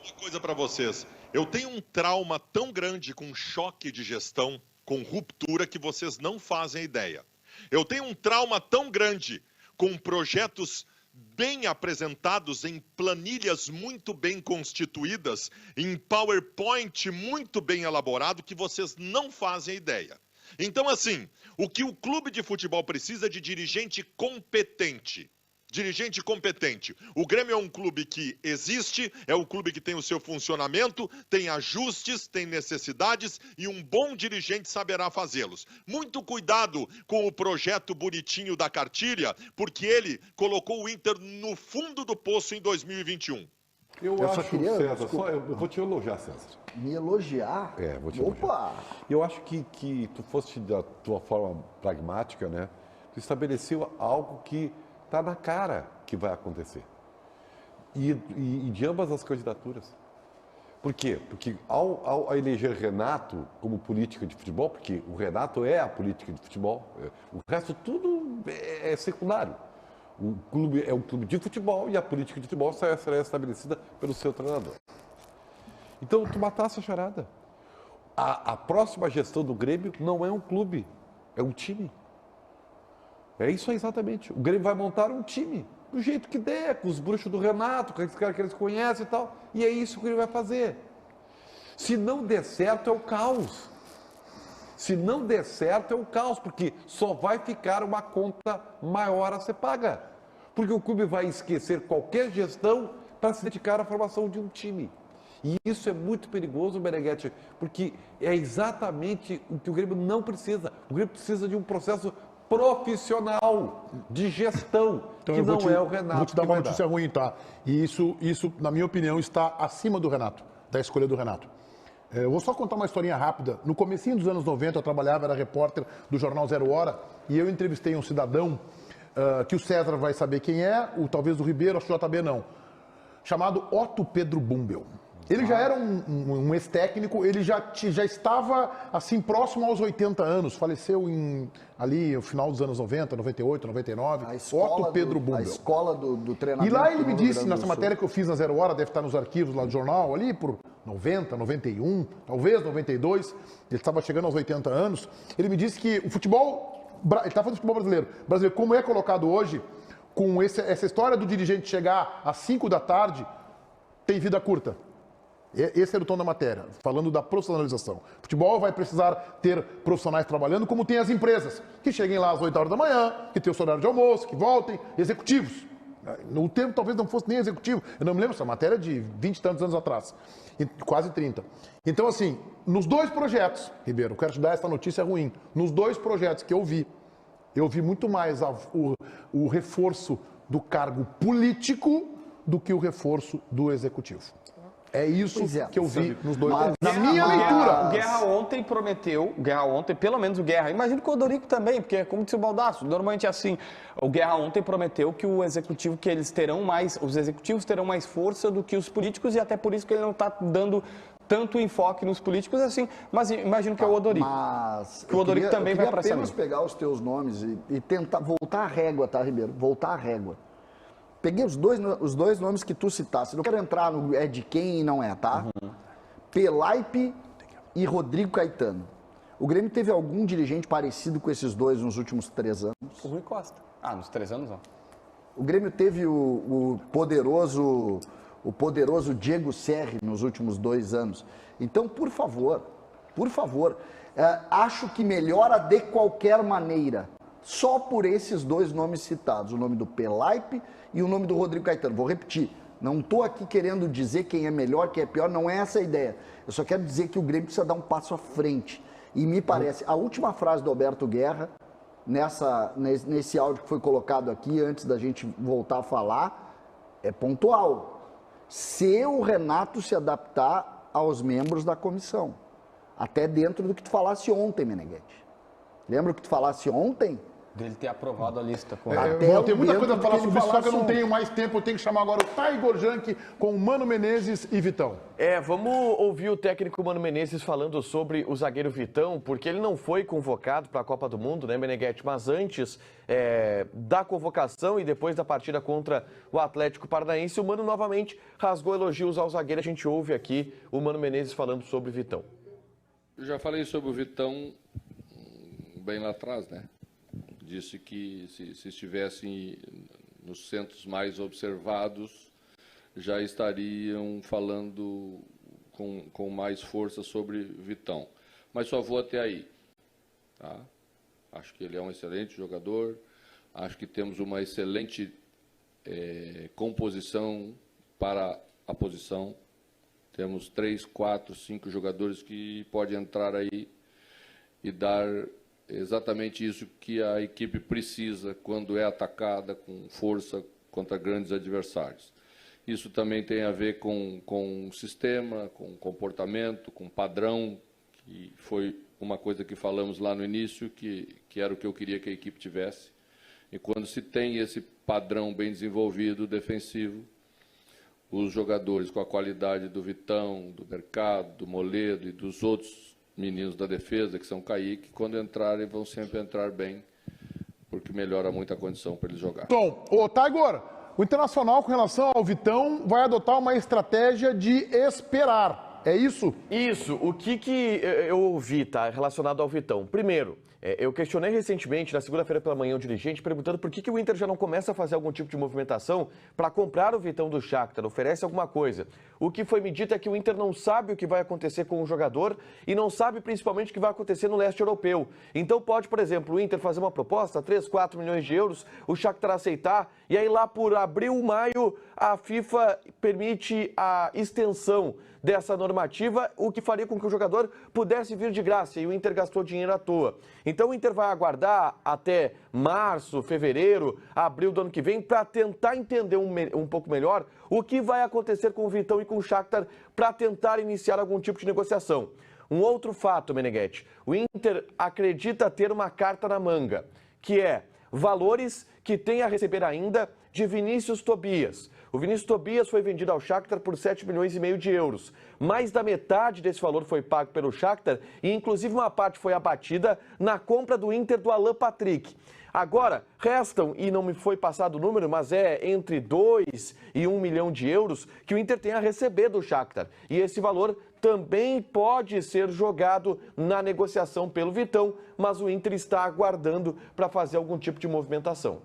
Uma coisa para vocês. Eu tenho um trauma tão grande com choque de gestão, com ruptura, que vocês não fazem ideia. Eu tenho um trauma tão grande com projetos bem apresentados, em planilhas muito bem constituídas, em PowerPoint muito bem elaborado, que vocês não fazem ideia. Então, assim, o que o clube de futebol precisa é de dirigente competente. Dirigente competente. O Grêmio é um clube que existe, é um clube que tem o seu funcionamento, tem ajustes, tem necessidades e um bom dirigente saberá fazê-los. Muito cuidado com o projeto bonitinho da cartilha, porque ele colocou o Inter no fundo do poço em 2021. Eu acho, César, eu vou te elogiar, César. Me elogiar? Vou te elogiar. Eu acho que tu foste da tua forma pragmática, né? Tu estabeleceu algo que está na cara que vai acontecer. E de ambas as candidaturas. Por quê? Porque ao eleger Renato como política de futebol, porque o Renato é a política de futebol, o resto tudo é secundário. O clube é um clube de futebol e a política de futebol será estabelecida pelo seu treinador. Então, tu matasse a charada. A próxima gestão do Grêmio não é um clube, é um time. É isso aí, exatamente. O Grêmio vai montar um time, do jeito que der, com os bruxos do Renato, com aqueles caras que eles conhecem e tal. E é isso que ele vai fazer. Se não der certo, é o caos. Se não der certo, é o caos, porque só vai ficar uma conta maior a ser paga. Porque o clube vai esquecer qualquer gestão para se dedicar à formação de um time. E isso é muito perigoso, Meneghetti, porque é exatamente o que o Grêmio não precisa. O Grêmio precisa de um processo profissional de gestão, então, que não é o Renato. Vou te dar uma notícia ruim, tá? E isso, na minha opinião, está acima do Renato, da escolha do Renato. Eu vou só contar uma historinha rápida. No comecinho dos anos 90, eu trabalhava, era repórter do jornal Zero Hora, e eu entrevistei um cidadão, que o César vai saber quem é, talvez o Ribeiro, acho que o JB não, chamado Otto Pedro Bumbel. Ele já era um ex-técnico, ele já estava assim próximo aos 80 anos, faleceu ali no final dos anos 90, 98, 99, Otto Pedro Bumbel. A escola do treinamento. E lá ele me disse, nessa matéria que eu fiz na Zero Hora, deve estar nos arquivos lá do jornal, ali por 90, 91, talvez 92, ele estava chegando aos 80 anos, ele me disse que o futebol, ele estava falando do futebol brasileiro, como é colocado hoje, com essa história do dirigente chegar às 5 da tarde, tem vida curta. Esse era o tom da matéria, falando da profissionalização. O futebol vai precisar ter profissionais trabalhando, como tem as empresas, que cheguem lá às 8 horas da manhã, que tem o seu horário de almoço, que voltem, executivos. No tempo talvez não fosse nem executivo, eu não me lembro, essa matéria é de 20 e tantos anos atrás, quase 30. Então assim, nos dois projetos, Ribeiro, eu quero te dar essa notícia ruim, nos dois projetos que eu vi muito mais o reforço do cargo político do que o reforço do Executivo. É isso que eu vi nos dois. Mas, na minha leitura. O Guerra ontem prometeu, pelo menos o Guerra, imagino que o Odorico também, porque como disse o Baldasso, normalmente é assim. O Guerra ontem prometeu que o Executivo, que eles terão mais, os executivos terão mais força do que os políticos e até por isso que ele não está dando tanto enfoque nos políticos assim, mas imagino que é o Odorico. Mas que o Odorico também vai para essa linha. Eu queria apenas pegar os teus nomes e tentar voltar à régua, tá, Ribeiro? Voltar à régua. Peguei os dois nomes que tu citaste. Não quero entrar no é de quem e não é, tá? Pelaipe e Rodrigo Caetano. O Grêmio teve algum dirigente parecido com esses dois nos últimos 3 anos? O Rui Costa. Ah, nos 3 anos não. O Grêmio teve o poderoso Diego Serri nos últimos 2 anos. Então, por favor, acho que melhora de qualquer maneira. Só por esses 2 nomes citados, o nome do Pelaipe e o nome do Rodrigo Caetano. Vou repetir, não estou aqui querendo dizer quem é melhor, quem é pior, não é essa a ideia. Eu só quero dizer que o Grêmio precisa dar um passo à frente. E me parece, a última frase do Alberto Guerra, nesse áudio que foi colocado aqui, antes da gente voltar a falar, é pontual. Se o Renato se adaptar aos membros da comissão. Até dentro do que tu falasse ontem, Meneghetti. Lembra o que tu falasse ontem? Dele ter aprovado a lista. Eu tenho muita coisa a falar sobre isso, só que eu não tenho mais tempo. Eu tenho que chamar agora o Taigor Jank com o Mano Menezes e Vitão. Vamos ouvir o técnico Mano Menezes falando sobre o zagueiro Vitão, porque ele não foi convocado para a Copa do Mundo, né, Meneghetti? Mas antes da convocação e depois da partida contra o Atlético Paranaense, o Mano novamente rasgou elogios ao zagueiro. A gente ouve aqui o Mano Menezes falando sobre o Vitão. Eu já falei sobre o Vitão bem lá atrás, né? Disse que se estivessem nos centros mais observados, já estariam falando com mais força sobre Vitão. Mas só vou até aí. Tá? Acho que ele é um excelente jogador, acho que temos uma excelente composição para a posição. Temos 3, 4, 5 jogadores que podem entrar aí e dar exatamente isso que a equipe precisa quando é atacada com força contra grandes adversários. Isso também tem a ver com o sistema, com comportamento, com padrão, que foi uma coisa que falamos lá no início, que era o que eu queria que a equipe tivesse. E quando se tem esse padrão bem desenvolvido, defensivo, os jogadores com a qualidade do Vitão, do Mercado, do Moledo e dos outros meninos da defesa, que são Kaique, quando entrarem, vão sempre entrar bem, porque melhora muito a condição para eles jogar. Tom, Taigor, o Internacional, com relação ao Vitão, vai adotar uma estratégia de esperar. É isso? Isso. O que eu ouvi, tá, relacionado ao Vitão? Primeiro, eu questionei recentemente, na segunda-feira pela manhã, o dirigente, perguntando por que o Inter já não começa a fazer algum tipo de movimentação para comprar o Vitão do Shakhtar, oferece alguma coisa. O que foi me dito é que o Inter não sabe o que vai acontecer com o jogador e não sabe principalmente o que vai acontecer no leste europeu. Então pode, por exemplo, o Inter fazer uma proposta, 3, 4 milhões de euros, o Shakhtar aceitar, e aí lá por abril, maio, a FIFA permite a extensão dessa normativa, o que faria com que o jogador pudesse vir de graça, e o Inter gastou dinheiro à toa. Então o Inter vai aguardar até março, fevereiro, abril do ano que vem, para tentar entender um pouco melhor o que vai acontecer com o Vitão e com o Shakhtar, para tentar iniciar algum tipo de negociação. Um outro fato, Meneghetti, o Inter acredita ter uma carta na manga, que é valores que tem a receber ainda de Vinícius Tobias. O Vinícius Tobias foi vendido ao Shakhtar por 7,5 milhões de euros. Mais da metade desse valor foi pago pelo Shakhtar e, inclusive, uma parte foi abatida na compra do Inter do Alan Patrick. Agora, restam, e não me foi passado o número, mas é entre 2 e 1 milhão de euros que o Inter tem a receber do Shakhtar. E esse valor também pode ser jogado na negociação pelo Vitão, mas o Inter está aguardando para fazer algum tipo de movimentação.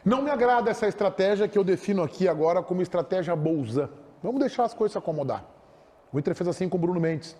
Não me agrada essa estratégia que eu defino aqui agora como estratégia bolsa. Vamos deixar as coisas se acomodar. O Inter fez assim com o Bruno Mendes.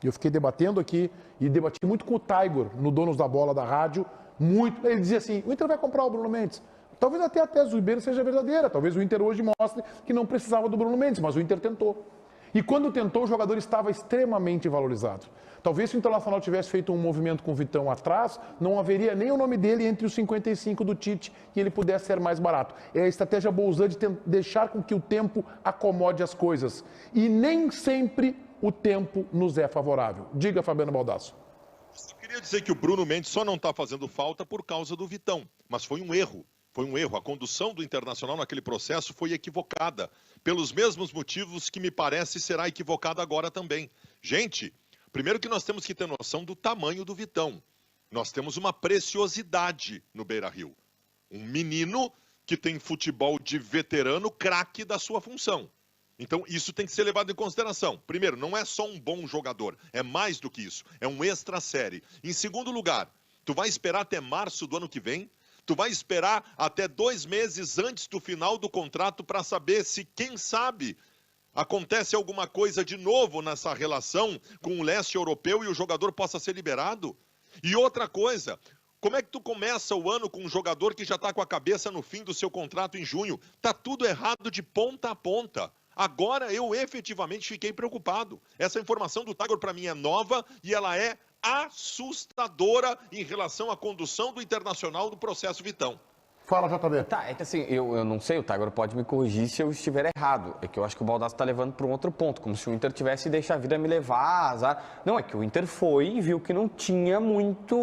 E eu fiquei debatendo aqui e debati muito com o Taigor, no Donos da Bola da rádio. Muito. Ele dizia assim, o Inter vai comprar o Bruno Mendes. Talvez até a tese do Ribeiro seja verdadeira. Talvez o Inter hoje mostre que não precisava do Bruno Mendes, mas o Inter tentou. E quando tentou, o jogador estava extremamente valorizado. Talvez se o Internacional tivesse feito um movimento com o Vitão atrás, não haveria nem o nome dele entre os 55 do Tite e ele pudesse ser mais barato. É a estratégia Bolzan de deixar com que o tempo acomode as coisas. E nem sempre o tempo nos é favorável. Diga, Fabiano Baldasso. Eu queria dizer que o Bruno Mendes só não está fazendo falta por causa do Vitão, mas foi um erro. Foi um erro. A condução do Internacional naquele processo foi equivocada, pelos mesmos motivos que me parece será equivocada agora também. Gente, primeiro que nós temos que ter noção do tamanho do Vitão. Nós temos uma preciosidade no Beira-Rio. Um menino que tem futebol de veterano, craque da sua função. Então, isso tem que ser levado em consideração. Primeiro, não é só um bom jogador, é mais do que isso. É um extra-série. Em segundo lugar, tu vai esperar até março do ano que vem? Tu vai esperar até 2 meses antes do final do contrato para saber se, quem sabe, acontece alguma coisa de novo nessa relação com o leste europeu e o jogador possa ser liberado? E outra coisa, como é que tu começa o ano com um jogador que já está com a cabeça no fim do seu contrato em junho? Tá tudo errado de ponta a ponta. Agora eu efetivamente fiquei preocupado. Essa informação do Tiger para mim é nova e ela é assustadora em relação à condução do Internacional do processo Vitão. Fala, JB. Tá, é que assim, eu não sei, o Tiger pode me corrigir se eu estiver errado. É que eu acho que o Baldasso tá levando para um outro ponto, como se o Inter tivesse deixado a vida me levar, azar. Não, é que o Inter foi e viu que não tinha muito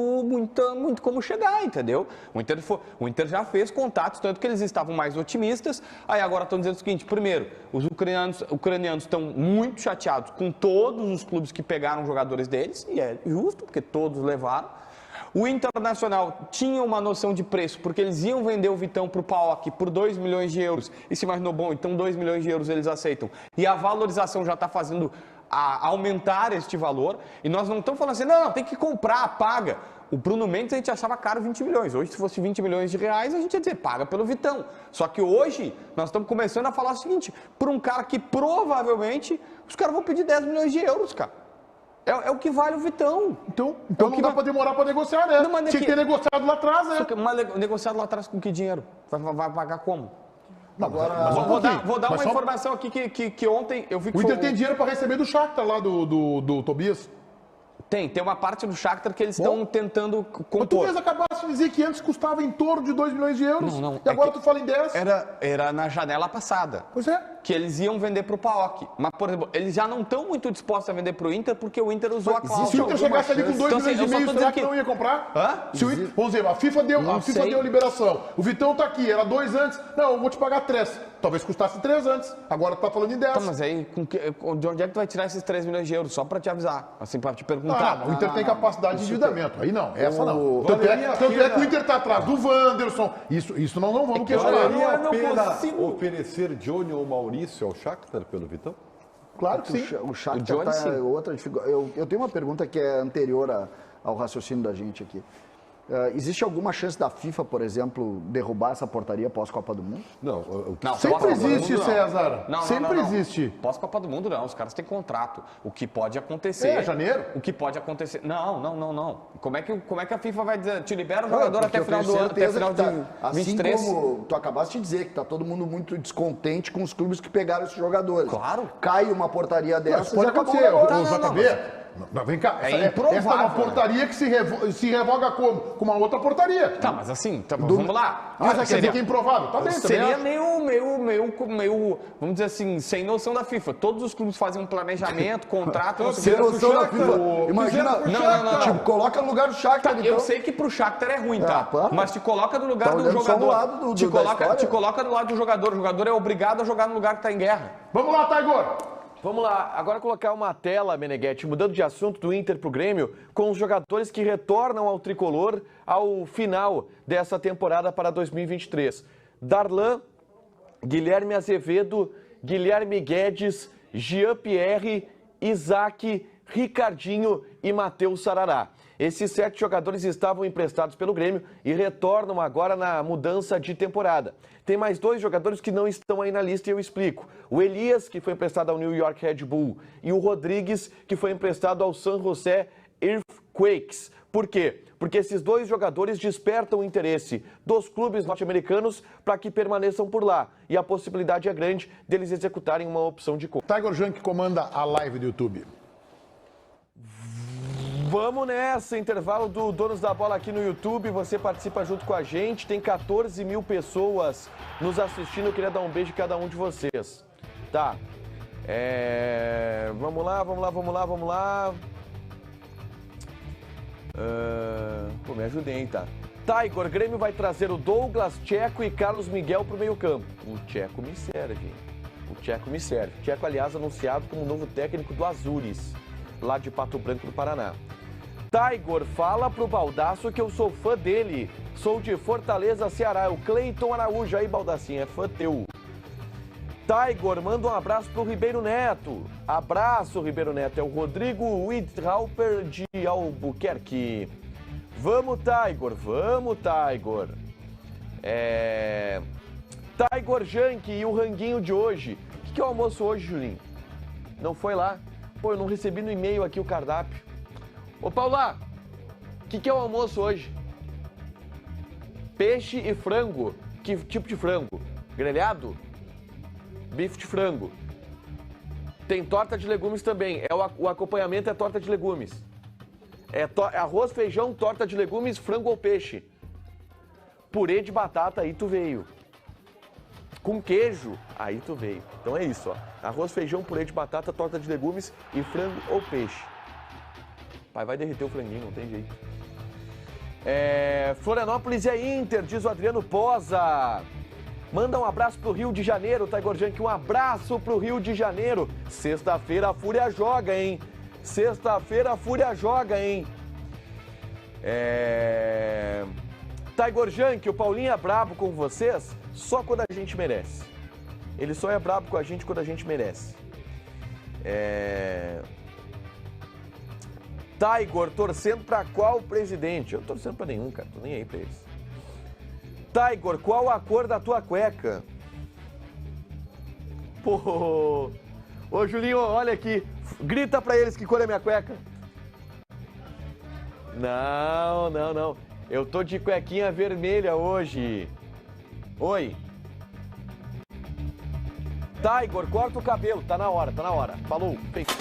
como chegar, entendeu? O Inter já fez contatos, tanto que eles estavam mais otimistas. Aí agora estão dizendo o seguinte, primeiro, os ucranianos estão muito chateados com todos os clubes que pegaram jogadores deles, e é justo, porque todos levaram. O Internacional tinha uma noção de preço, porque eles iam vender o Vitão para o PAOK por 2 milhões de euros. E se imaginou, bom, então 2 milhões de euros eles aceitam. E a valorização já está fazendo aumentar este valor. E nós não estamos falando assim, não, tem que comprar, paga. O Bruno Mendes a gente achava caro 20 milhões. Hoje, se fosse 20 milhões de reais, a gente ia dizer, paga pelo Vitão. Só que hoje, nós estamos começando a falar o seguinte, por um cara que provavelmente, os caras vão pedir 10 milhões de euros, cara. É o que vale o Vitão. Então não dá para demorar para negociar, né? Não, tinha que ter negociado lá atrás, né? Mas negociado lá atrás com que dinheiro? Vai pagar como? Agora, vou dar uma informação aqui que ontem eu vi que o Inter tem dinheiro para receber do Shakhtar lá do Tobias. Tem uma parte do Shakhtar que eles estão tentando compor. Mas tu mesmo acabaste de dizer que antes custava em torno de 2 milhões de euros. Não. E agora tu fala em 10. Era na janela passada. Pois é. Que eles iam vender para o PAOK. Mas, por exemplo, eles já não estão muito dispostos a vender para o Inter porque o Inter usou a cláusula. Se o Inter chegasse ali com 2 milhões e meio, será que não ia comprar? Vamos dizer, a FIFA deu liberação. O Vitão tá aqui, era 2 antes. Não, eu vou te pagar 3. Talvez custasse 3 antes. Agora tu tá falando em 10. Tá, mas aí, de onde é que tu vai tirar esses 3 milhões de euros? Só para te avisar, assim, para te perguntar. O Inter tem capacidade de endividamento. Aí não, essa não. Tanto é que o Inter tá atrás do Wanderson. Isso nós não vamos questionar. Valeria a pena oferecer Johnny ou Maurício ao Shakhtar pelo Vitão? Claro que sim. O Shakhtar tá outra dificuldade. Eu tenho uma pergunta que é anterior ao raciocínio da gente aqui. Existe alguma chance da FIFA, por exemplo, derrubar essa portaria pós-Copa do Mundo? Não. Sempre existe, César. Sempre existe. Pós-Copa do Mundo, não. Os caras têm contrato. O que pode acontecer... É janeiro? O que pode acontecer... Não. Como é que a FIFA vai dizer? Te libera o jogador até final do ano, até final de 23? Assim como tu acabaste de dizer, que tá todo mundo muito descontente com os clubes que pegaram esses jogadores. Claro. Cai uma portaria dessas... Pode acontecer. Não, vem cá, improvável, essa é uma portaria que se revoga como? Com uma outra portaria. Tá, mas assim, vamos lá. Mas quer dizer que é improvável? Tá bem, seria meio, vamos dizer assim, sem noção da FIFA. Todos os clubes fazem um planejamento, contrato... Sem noção da FIFA. Imagina, não. Tipo, coloca no lugar do Shakhtar. Tá, então. Eu sei que pro Shakhtar é ruim, tá? Claro. Mas te coloca no lugar do jogador. Te coloca do lado do jogador. O jogador é obrigado a jogar no lugar que tá em guerra. Vamos lá, Taigor. Vamos lá, agora colocar uma tela, Meneghetti, mudando de assunto do Inter pro Grêmio, com os jogadores que retornam ao tricolor ao final dessa temporada para 2023. Darlan, Guilherme Azevedo, Guilherme Guedes, Jean-Pierre, Isaac, Ricardinho e Matheus Sarará. Esses 7 jogadores estavam emprestados pelo Grêmio e retornam agora na mudança de temporada. Tem mais 2 jogadores que não estão aí na lista e eu explico. O Elias, que foi emprestado ao New York Red Bull, e o Rodrigues, que foi emprestado ao San José Earthquakes. Por quê? Porque esses dois jogadores despertam o interesse dos clubes norte-americanos para que permaneçam por lá. E a possibilidade é grande deles executarem uma opção de compra. Tiger Junk comanda a live do YouTube. Vamos nessa, intervalo do Donos da Bola aqui no YouTube, você participa junto com a gente, tem 14 mil pessoas nos assistindo, eu queria dar um beijo em cada um de vocês. Tá, vamos lá. Pô, me ajudei, hein, tá? Tiger, Grêmio vai trazer o Douglas, Tcheco e Carlos Miguel pro meio campo. O Tcheco me serve. Tcheco, aliás, anunciado como novo técnico do Azures, lá de Pato Branco do Paraná. Tiger, fala pro Baldasso que eu sou fã dele. Sou de Fortaleza, Ceará. O Cleiton Araújo aí, Baldacinho, é fã teu. Tiger, manda um abraço pro Ribeiro Neto. Abraço, Ribeiro Neto. É o Rodrigo Wittrauper de Albuquerque. Vamos, Tiger. Tiger Junk e o ranguinho de hoje. O que é o almoço hoje, Julinho? Não foi lá? Pô, eu não recebi no e-mail aqui o cardápio. Ô, Paula, o que é o almoço hoje? Peixe e frango. Que tipo de frango? Grelhado? Bife de frango. Tem torta de legumes também. O acompanhamento é torta de legumes. Arroz, feijão, torta de legumes, frango ou peixe. Purê de batata, aí tu veio. Com queijo, aí tu veio. Então é isso, ó. Arroz, feijão, purê de batata, torta de legumes e frango ou peixe. Pai, vai derreter o franguinho, não tem jeito. Florianópolis é Inter, diz o Adriano Poza. Manda um abraço pro Rio de Janeiro, Tiger Junk. Um abraço pro Rio de Janeiro. Sexta-feira a Fúria joga, hein? Tiger Junk, o Paulinho é brabo com vocês só quando a gente merece. Ele só é brabo com a gente quando a gente merece. Tiger, torcendo pra qual presidente? Eu não tô torcendo pra nenhum, cara. Tô nem aí pra eles. Tiger, qual a cor da tua cueca? Pô, ô Julinho, olha aqui. Grita pra eles que cor é minha cueca. Não. Eu tô de cuequinha vermelha hoje. Oi. Tiger, corta o cabelo. Tá na hora. Falou. Feito.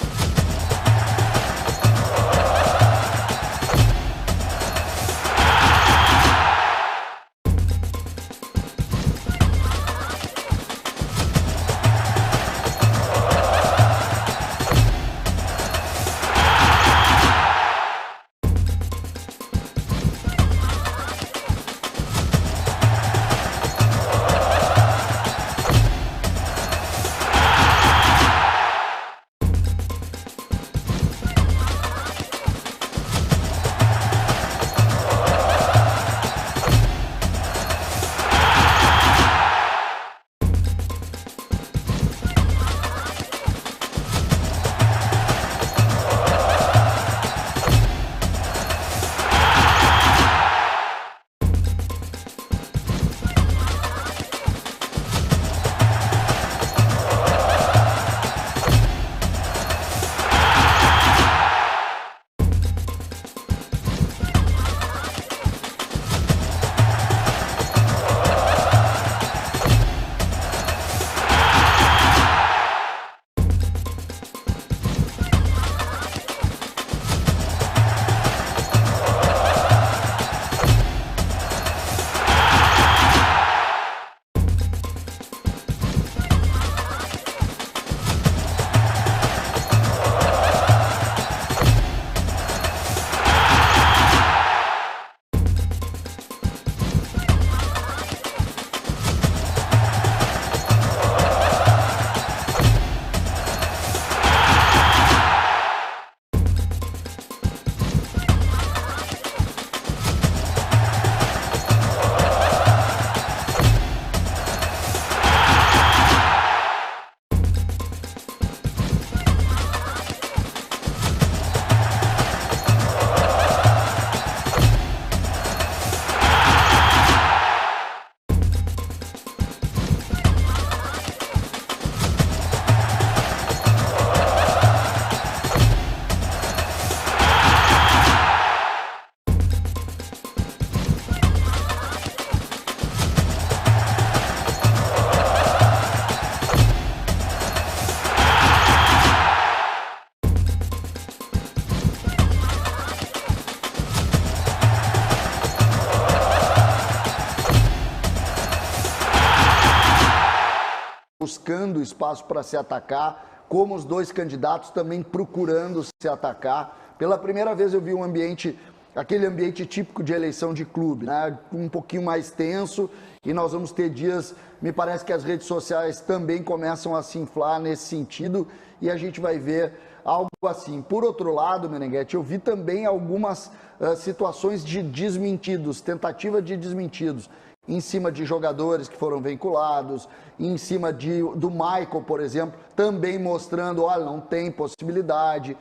buscando espaço para se atacar, como os dois candidatos também procurando se atacar. Pela primeira vez eu vi um ambiente, aquele ambiente típico de eleição de clube, né? Um pouquinho mais tenso, e nós vamos ter dias, me parece que as redes sociais também começam a se inflar nesse sentido, e a gente vai ver algo assim. Por outro lado, Meneghetti, eu vi também algumas situações de desmentidos, tentativa de desmentidos, em cima de jogadores que foram vinculados, em cima do Michael, por exemplo, também mostrando, olha, não tem possibilidade,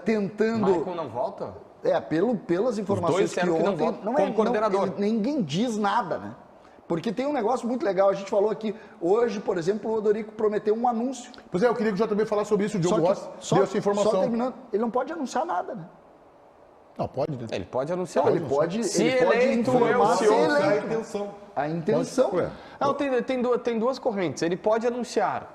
tentando... Michael não volta? Pelas informações que ontem... Como coordenador. Ninguém diz nada, né? Porque tem um negócio muito legal, a gente falou aqui, hoje, por exemplo, o Rodorico prometeu um anúncio. Pois é, eu queria que o JB falasse sobre isso, o Diogo Rossi deu essa informação. Só terminando, ele não pode anunciar nada, né? Não, pode, né? Ele pode anunciar. Ele pode informar se eleito. A intenção. Não, tem duas correntes. Ele pode anunciar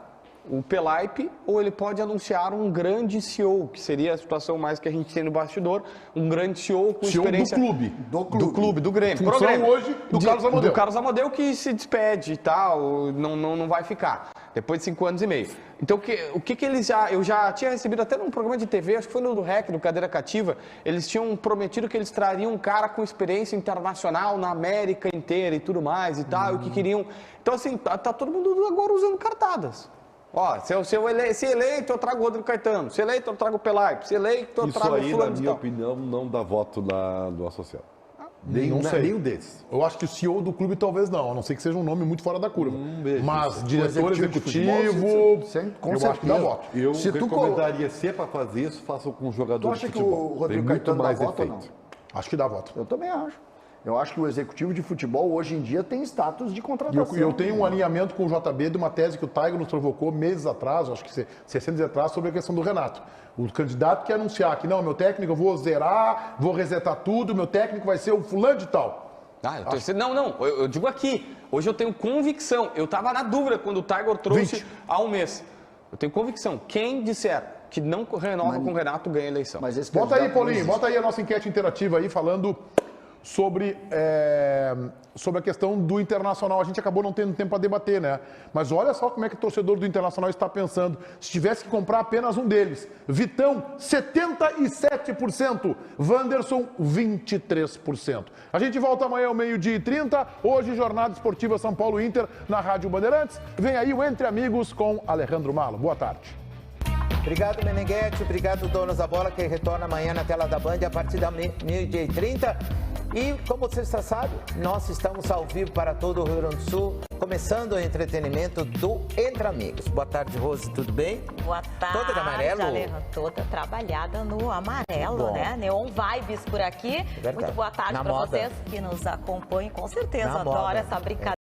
o Pelaipe ou ele pode anunciar um grande CEO, que seria a situação mais que a gente tem no bastidor, um grande CEO com CEO experiência... do clube, do Grêmio. Função hoje do Carlos Amodeu. Do Carlos Amodeu, que se despede e tal, não vai ficar, depois de 5 anos e meio. Então, o que eles eu já tinha recebido até num programa de TV, acho que foi no do REC, no Cadeira Cativa, eles tinham prometido que eles trariam um cara com experiência internacional na América inteira e tudo mais e tal, e que queriam... Então, assim, tá todo mundo agora usando cartadas. Ó, se eleito, eu trago o Rodrigo Caetano. Se eleito, eu trago o Pelaipe. Se eleito, eu trago o fulano. Isso aí, na minha opinião, não dá voto do associado. Nenhum desses. Eu acho que o CEO do clube talvez não, a não ser que seja um nome muito fora da curva. Mas isso. diretor executivo, com eu acho que dá voto. Eu recomendaria, se é para fazer isso, façam com jogadores de futebol. Tu acha que o Rodrigo Caetano dá voto ou não? Acho que dá voto. Eu também acho. Eu acho que o executivo de futebol hoje em dia tem status de contratação. Eu tenho um alinhamento com o JB de uma tese que o Tiger nos provocou meses atrás, acho que 60 dias atrás, sobre a questão do Renato. O candidato quer anunciar que não, meu técnico, eu vou zerar, vou resetar tudo, meu técnico vai ser o fulano de tal. Eu digo aqui, hoje eu tenho convicção, eu estava na dúvida quando o Tiger trouxe há um mês. Eu tens convicção, quem disser que não renova com o Renato ganha a eleição. Bota aí, Paulinho, bota aí a nossa enquete interativa aí, falando... Sobre a questão do Internacional. A gente acabou não tendo tempo para debater, né? Mas olha só como é que o torcedor do Internacional está pensando. Se tivesse que comprar apenas um deles. Vitão, 77%. Wanderson, 23%. A gente volta amanhã ao 12h30. Hoje, Jornada Esportiva São Paulo Inter na Rádio Bandeirantes. Vem aí o Entre Amigos com Alejandro Malo. Boa tarde. Obrigado, Meneghetti. Obrigado, donos da bola, que retorna amanhã na tela da Band a partir da 12h30. E, como você já sabe, nós estamos ao vivo para todo o Rio Grande do Sul, começando o entretenimento do Entre Amigos. Boa tarde, Rose, tudo bem? Boa tarde, toda de amarelo? Alejandro, toda trabalhada no amarelo, né? Neon Vibes por aqui. Muito boa tarde para vocês que nos acompanham, com certeza adoro essa brincadeira.